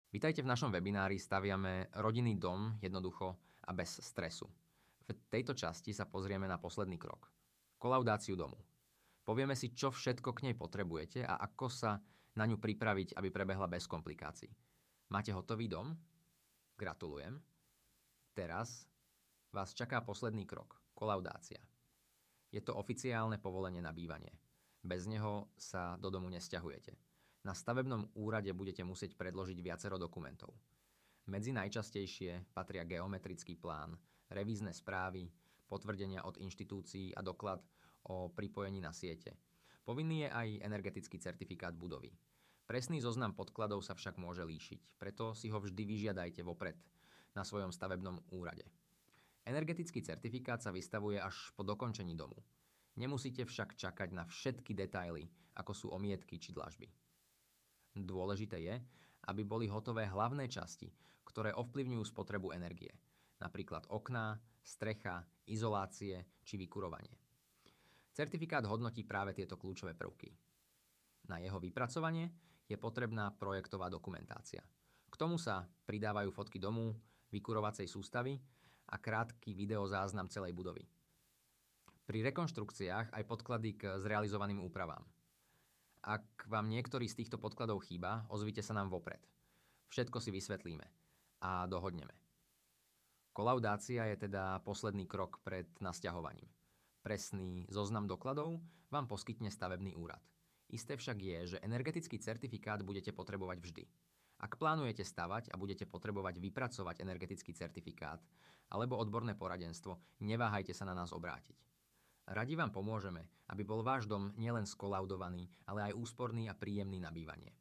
Vitajte v našom webinári Staviame rodinný dom jednoducho a bez stresu. V tejto časti sa pozrieme na posledný krok. Kolaudáciu domu. Povieme si, čo všetko k nej potrebujete a ako sa na ňu pripraviť, aby prebehla bez komplikácií. Máte hotový dom? Gratulujem. Teraz vás čaká posledný krok. Kolaudácia. Je to oficiálne povolenie na bývanie. Bez neho sa do domu nesťahujete. Na stavebnom úrade budete musieť predložiť viacero dokumentov. Medzi najčastejšie patria geometrický plán, revízne správy, potvrdenia od inštitúcií a doklad o pripojení na siete. Povinný je aj energetický certifikát budovy. Presný zoznam podkladov sa však môže líšiť, preto si ho vždy vyžiadajte vopred na svojom stavebnom úrade. Energetický certifikát sa vystavuje až po dokončení domu. Nemusíte však čakať na všetky detaily, ako sú omietky či dlažby. Dôležité je, aby boli hotové hlavné časti, ktoré ovplyvňujú spotrebu energie, napríklad okná, strecha, izolácie či vykurovanie. Certifikát hodnotí práve tieto kľúčové prvky. Na jeho vypracovanie je potrebná projektová dokumentácia. K tomu sa pridávajú fotky domu, vykurovacej sústavy a krátky videozáznam celej budovy. Pri rekonštrukciách aj podklady k zrealizovaným úpravám. Ak vám niektorý z týchto podkladov chýba, ozvite sa nám vopred. Všetko si vysvetlíme a dohodneme. Kolaudácia je teda posledný krok pred nasťahovaním. Presný zoznam dokladov vám poskytne stavebný úrad. Isté však je, že energetický certifikát budete potrebovať vždy. Ak plánujete stavať a budete potrebovať vypracovať energetický certifikát alebo odborné poradenstvo, neváhajte sa na nás obrátiť. Radi vám pomôžeme, aby bol váš dom nielen skolaudovaný, ale aj úsporný a príjemný na bývanie.